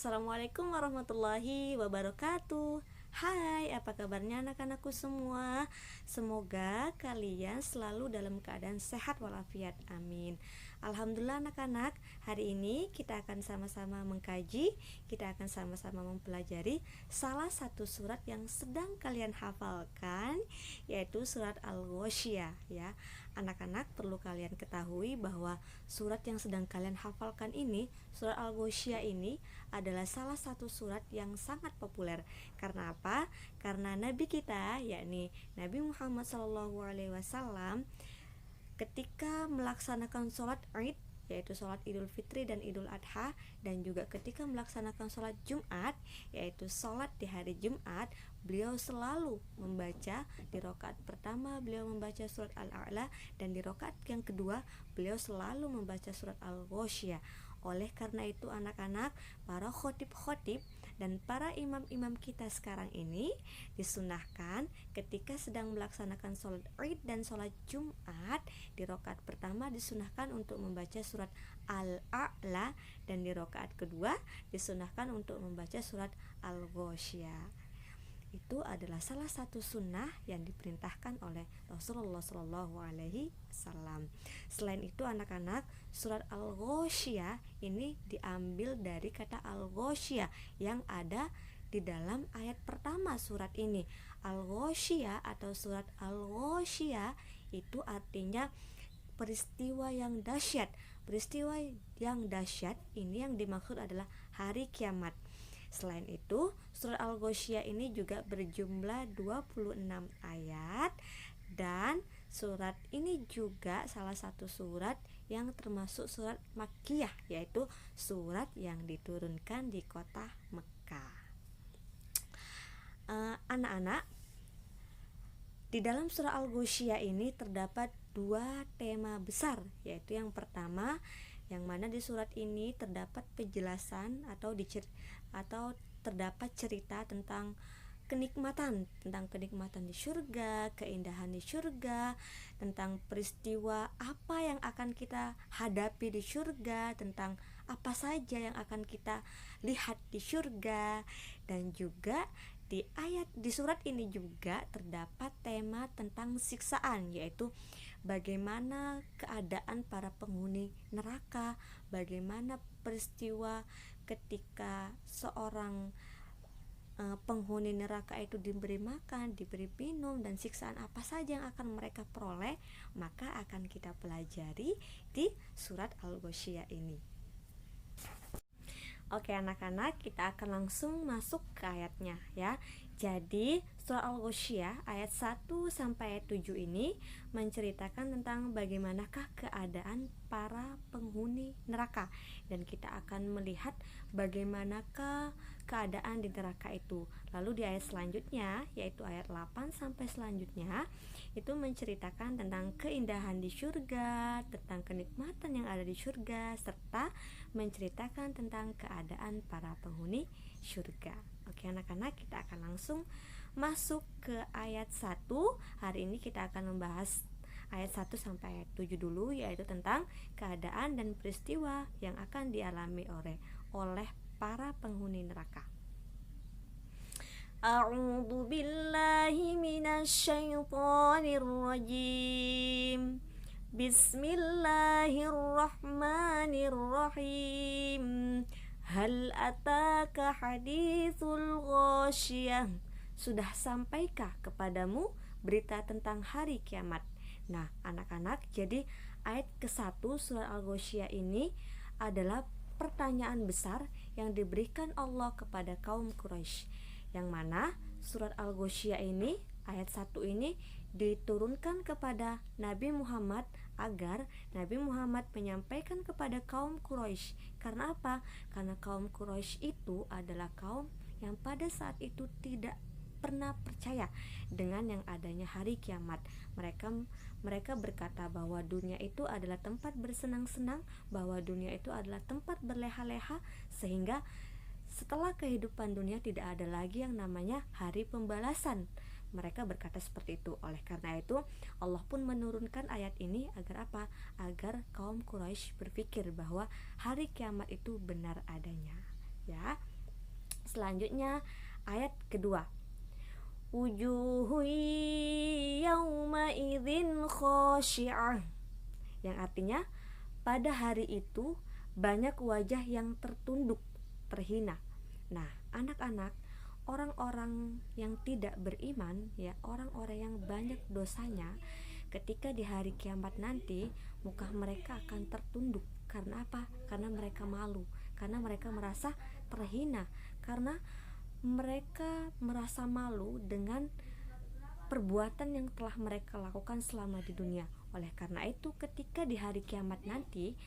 Assalamualaikum warahmatullahi wabarakatuh. Hai, apa kabarnya anak-anakku semua? Semoga kalian selalu dalam keadaan sehat walafiat. Amin. Alhamdulillah anak-anak, hari ini kita akan sama-sama mengkaji, kita akan sama-sama mempelajari salah satu surat yang sedang kalian hafalkan, yaitu surat Al-Ghasyiyah ya. Anak-anak perlu kalian ketahui bahwa surat yang sedang kalian hafalkan ini, surat Al-Ghasyiyah ini adalah salah satu surat yang sangat populer. Karena apa? Karena Nabi kita, yakni Nabi Muhammad SAW, ketika melaksanakan sholat Id, yaitu sholat Idul Fitri dan Idul Adha, dan juga ketika melaksanakan sholat Jumat, yaitu sholat di hari Jumat, beliau selalu membaca di rakaat pertama beliau membaca surat Al-A'la, dan di rakaat yang kedua beliau selalu membaca surat Al-Ghasyiyah. Oleh karena itu anak-anak, para khotib-khotib dan para imam-imam kita sekarang ini disunahkan ketika sedang melaksanakan sholat Id dan sholat Jumat, di rakaat pertama disunahkan untuk membaca surat Al-A'la, dan di rakaat kedua disunahkan untuk membaca surat Al-Ghasyiyah. Itu adalah salah satu sunnah yang diperintahkan oleh Rasulullah SAW. Selain itu anak-anak, surat Al-Ghasyiyah ini diambil dari kata Al-Ghasyiyah yang ada di dalam ayat pertama surat ini. Al-Ghasyiyah atau surat Al-Ghasyiyah itu artinya peristiwa yang dahsyat. Peristiwa yang dahsyat ini yang dimaksud adalah hari kiamat. Selain itu, surat Al-Ghasyiyah ini juga berjumlah 26 ayat, dan surat ini juga salah satu surat yang termasuk surat Makkiyah, yaitu surat yang diturunkan di kota Mekah. Anak-anak, di dalam surah Al-Ghasyiyah ini terdapat dua tema besar, yaitu yang pertama, yang mana di surat ini terdapat penjelasan atau terdapat cerita tentang kenikmatan di surga, keindahan di surga, tentang peristiwa apa yang akan kita hadapi di surga, tentang apa saja yang akan kita lihat di surga. Dan juga di surat ini juga terdapat tema tentang siksaan, yaitu bagaimana keadaan para penghuni neraka, bagaimana peristiwa ketika seorang penghuni neraka itu diberi makan, diberi minum, dan siksaan apa saja yang akan mereka peroleh, maka akan kita pelajari di surat Al-Ghasyiyah ini. Oke anak-anak, kita akan langsung masuk ke ayatnya ya. Jadi surah Al-Ghasyiyah ayat 1 sampai ayat 7 ini menceritakan tentang bagaimanakah keadaan para penghuni neraka, dan kita akan melihat bagaimanakah keadaan di neraka itu. Lalu di ayat selanjutnya, yaitu ayat 8 sampai selanjutnya, itu menceritakan tentang keindahan di surga, tentang kenikmatan yang ada di surga, serta menceritakan tentang keadaan para penghuni surga. Oke anak-anak, kita akan langsung masuk ke ayat 1. Hari ini kita akan membahas ayat 1 sampai ayat 7 dulu, yaitu tentang keadaan dan peristiwa yang akan dialami oleh para penghuni neraka. A'udzu billahi minasyaitonir rajim. Bismillahirrahmanirrahim. Hal ataka haditsul ghasyiyah. Sudah sampaikah kepadamu berita tentang hari kiamat? Nah, anak-anak, jadi ayat ke-1 surah Al-Ghasyiyah ini adalah pertanyaan besar yang diberikan Allah kepada kaum Quraisy, yang mana surat Al-Ghasyiyah ini, ayat 1 ini diturunkan kepada Nabi Muhammad agar Nabi Muhammad menyampaikan kepada kaum Quraisy. Karena apa? Karena kaum Quraisy itu adalah kaum yang pada saat itu tidak pernah percaya dengan yang adanya hari kiamat. Mereka berkata bahwa dunia itu adalah tempat bersenang-senang, bahwa dunia itu adalah tempat berleha-leha, sehingga setelah kehidupan dunia tidak ada lagi yang namanya hari pembalasan. Mereka berkata seperti itu. Oleh karena itu Allah pun menurunkan ayat ini agar apa? Agar kaum Quraisy berpikir bahwa hari kiamat itu benar adanya ya. Selanjutnya ayat kedua, wujuhu yawma idzin khashi'ah, yang artinya pada hari itu banyak wajah yang tertunduk, terhina. Nah, anak-anak, orang-orang yang tidak beriman, ya, orang-orang yang banyak dosanya, ketika di hari kiamat nanti muka mereka akan tertunduk. Karena apa? Karena mereka malu, karena mereka merasa terhina, karena mereka merasa malu dengan perbuatan yang telah mereka lakukan selama di dunia. Oleh karena itu, ketika di hari kiamat nanti,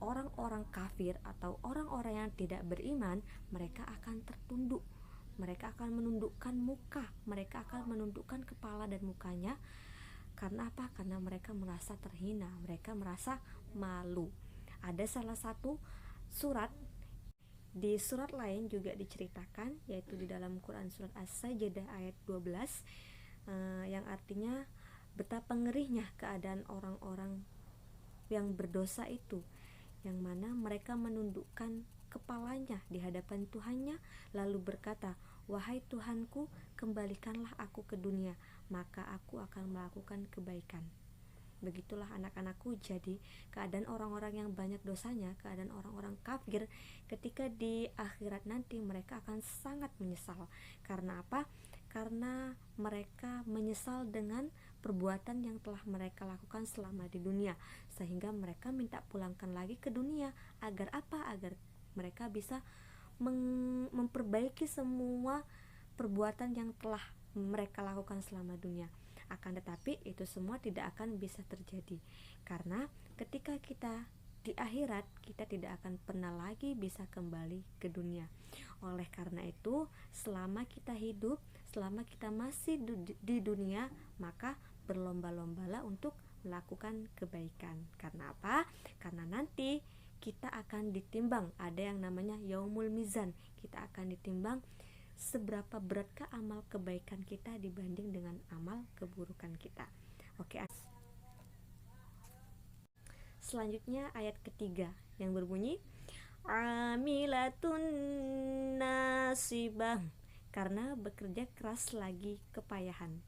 orang-orang kafir atau orang-orang yang tidak beriman, mereka akan tertunduk, mereka akan menundukkan muka, mereka akan menundukkan kepala dan mukanya. Karena apa? Karena mereka merasa terhina, mereka merasa malu. Ada salah satu surat, di surat lain juga diceritakan, yaitu di dalam Quran surat As-Sajdah ayat 12, yang artinya betapa ngerinya keadaan orang-orang yang berdosa itu, yang mana mereka menundukkan kepalanya di hadapan Tuhannya, lalu berkata, wahai Tuhanku, kembalikanlah aku ke dunia, maka aku akan melakukan kebaikan. Begitulah anak-anakku, jadi keadaan orang-orang yang banyak dosanya, keadaan orang-orang kafir ketika di akhirat nanti, mereka akan sangat menyesal. Karena apa? Karena mereka menyesal dengan perbuatan yang telah mereka lakukan selama di dunia, sehingga mereka minta pulangkan lagi ke dunia. Agar apa? Agar mereka bisa memperbaiki semua perbuatan yang telah mereka lakukan selama dunia. Akan tetapi itu semua tidak akan bisa terjadi, karena ketika kita di akhirat, kita tidak akan pernah lagi bisa kembali ke dunia. Oleh karena itu, selama kita hidup, selama kita masih di dunia, maka berlomba-lombalah untuk melakukan kebaikan. Karena apa? Karena nanti kita akan ditimbang, ada yang namanya yaumul mizan. Kita akan ditimbang seberapa beratkah amal kebaikan kita dibanding dengan amal keburukan kita. Oke. Selanjutnya ayat ketiga yang berbunyi, amilatun nasibah, karena bekerja keras lagi kepayahan.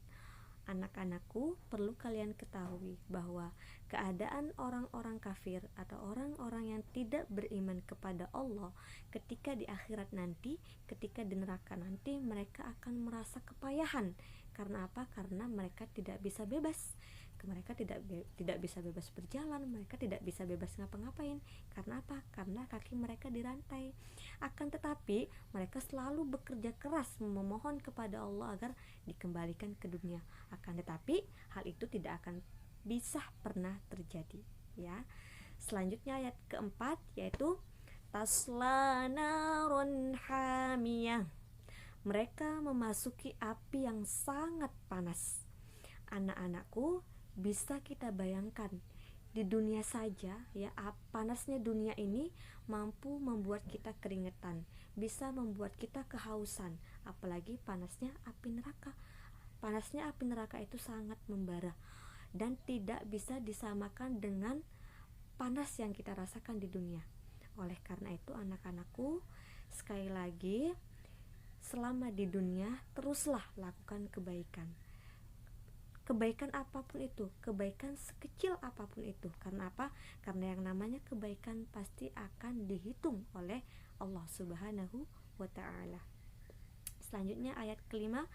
Anak-anakku, perlu kalian ketahui bahwa keadaan orang-orang kafir atau orang-orang yang tidak beriman kepada Allah ketika di akhirat nanti, ketika di neraka nanti, mereka akan merasa kepayahan. Karena apa? Karena mereka tidak bisa bebas. Mereka tidak bisa bebas berjalan, mereka tidak bisa bebas ngapa-ngapain. Karena apa? Karena kaki mereka dirantai. Akan tetapi mereka selalu bekerja keras memohon kepada Allah agar dikembalikan ke dunia. Akan tetapi hal itu tidak akan bisa pernah terjadi, ya. Selanjutnya ayat keempat, yaitu tasla narun hamiyah, mereka memasuki api yang sangat panas. Anak-anakku, bisa kita bayangkan di dunia saja, ya, panasnya dunia ini mampu membuat kita keringetan, bisa membuat kita kehausan, apalagi panasnya api neraka. Panasnya api neraka itu sangat membara dan tidak bisa disamakan dengan panas yang kita rasakan di dunia. Oleh karena itu, anak-anakku, sekali lagi, selama di dunia teruslah lakukan kebaikan. Kebaikan apapun itu, kebaikan sekecil apapun itu. Karena apa? Karena yang namanya kebaikan pasti akan dihitung oleh Allah Subhanahu wa ta'ala. Selanjutnya ayat kelima,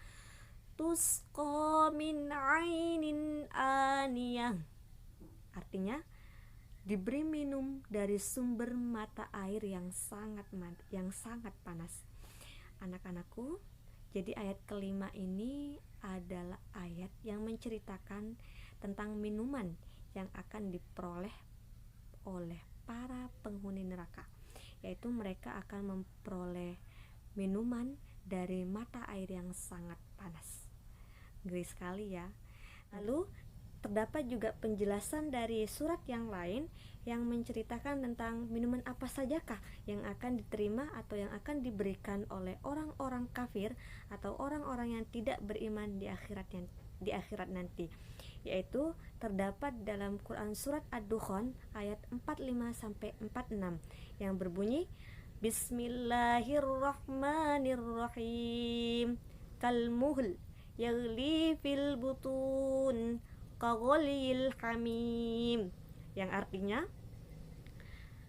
tusqa min ainin aniyah, artinya diberi minum dari sumber mata air yang sangat panas. Anak-anakku, jadi ayat kelima ini adalah ayat yang menceritakan tentang minuman yang akan diperoleh oleh para penghuni neraka, yaitu mereka akan memperoleh minuman dari mata air yang sangat panas. Ngeri sekali, ya. Lalu terdapat juga penjelasan dari surat yang lain yang menceritakan tentang minuman apa sajakah yang akan diterima atau yang akan diberikan oleh orang-orang kafir atau orang-orang yang tidak beriman di akhirat nanti, yaitu terdapat dalam Quran surat Ad-Dukhan ayat 45 sampai 46 yang berbunyi, Bismillahirrahmanirrahim. Kalmuhl yaghli fil butun kaghalil hamim, yang artinya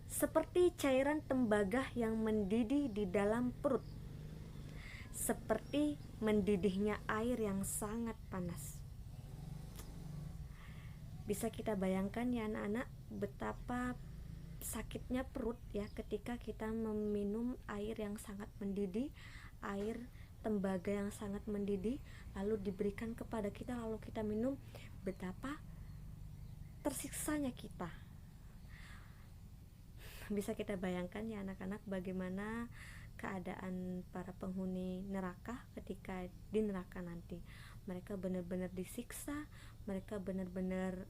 seperti cairan tembaga yang mendidih di dalam perut, seperti mendidihnya air yang sangat panas. Bisa kita bayangkan ya anak-anak, betapa sakitnya perut ya ketika kita meminum air yang sangat mendidih, air tembaga yang sangat mendidih, lalu diberikan kepada kita, lalu kita minum, betapa tersiksanya kita. Bisa kita bayangkan ya anak-anak, bagaimana keadaan para penghuni neraka ketika di neraka nanti. Mereka benar-benar disiksa, mereka benar-benar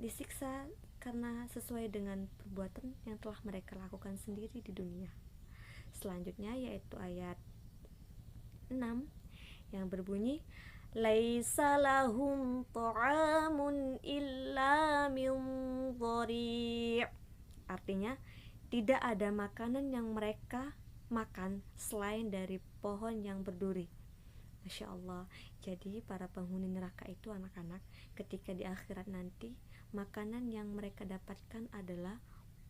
disiksa karena sesuai dengan perbuatan yang telah mereka lakukan sendiri di dunia. Selanjutnya yaitu ayat 6 yang berbunyi, laisa lahum ta'amun illa min dhari'. Artinya, tidak ada makanan yang mereka makan selain dari pohon yang berduri. Masya Allah. Jadi para penghuni neraka itu anak-anak, ketika di akhirat nanti, makanan yang mereka dapatkan adalah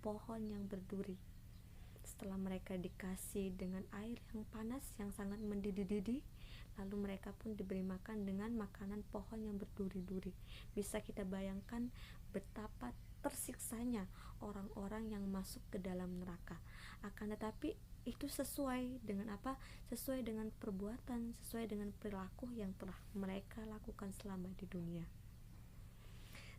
pohon yang berduri. Setelah mereka dikasih dengan air yang panas yang sangat mendidih-didih, lalu mereka pun diberi makan dengan makanan pohon yang berduri-duri. Bisa kita bayangkan betapa tersiksanya orang-orang yang masuk ke dalam neraka. Akan tetapi itu sesuai dengan apa? Sesuai dengan perbuatan, sesuai dengan perilaku yang telah mereka lakukan selama di dunia.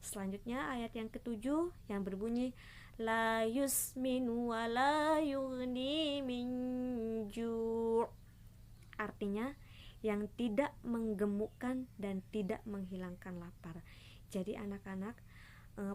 Selanjutnya ayat yang ketujuh yang berbunyi, la yusminu wa la yughni min ju'. Artinya yang tidak menggemukkan dan tidak menghilangkan lapar. Jadi anak-anak,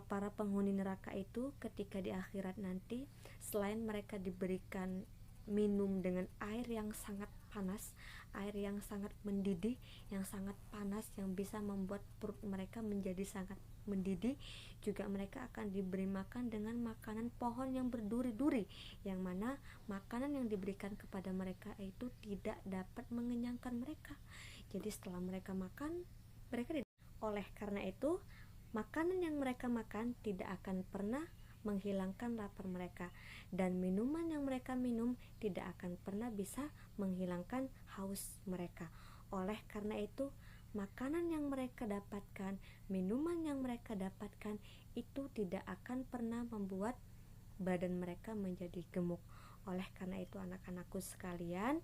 para penghuni neraka itu ketika di akhirat nanti, selain mereka diberikan minum dengan air yang sangat panas, air yang sangat mendidih, yang sangat panas, yang bisa membuat perut mereka menjadi sangat mendidih, juga mereka akan diberi makan dengan makanan pohon yang berduri-duri, yang mana makanan yang diberikan kepada mereka itu tidak dapat mengenyangkan mereka. Jadi setelah mereka makan, mereka oleh karena itu makanan yang mereka makan tidak akan pernah menghilangkan lapar mereka, dan minuman yang mereka minum tidak akan pernah bisa menghilangkan haus mereka. Oleh karena itu, makanan yang mereka dapatkan, minuman yang mereka dapatkan itu tidak akan pernah membuat badan mereka menjadi gemuk. Oleh karena itu anak-anakku sekalian,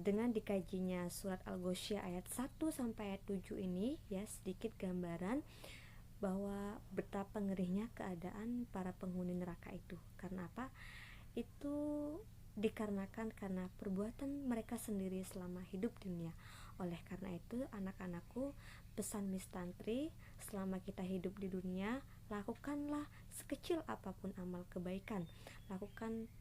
dengan dikajinya surat Al-Ghasyiyah ayat 1 sampai ayat 7 ini ya, sedikit gambaran bahwa betapa ngerinya keadaan para penghuni neraka itu. Karena apa? Itu dikarenakan karena perbuatan mereka sendiri selama hidup di dunia. Oleh karena itu anak-anakku, pesan Miss Tantri, selama kita hidup di dunia, lakukanlah sekecil apapun amal kebaikan, lakukan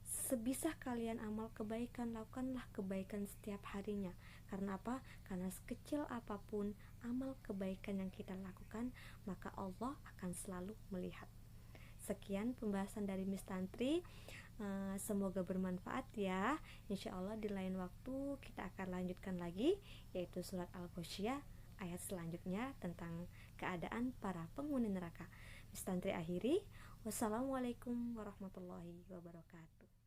sebisa kalian amal kebaikan, lakukanlah kebaikan setiap harinya. Karena apa? Karena sekecil apapun amal kebaikan yang kita lakukan, maka Allah akan selalu melihat. Sekian pembahasan dari Miss Tantri, semoga bermanfaat ya. Insya Allah di lain waktu kita akan lanjutkan lagi, yaitu surat Al-Ghasyiyah ayat selanjutnya tentang keadaan para penghuni neraka. Miss Tantri akhiri, wassalamualaikum warahmatullahi wabarakatuh.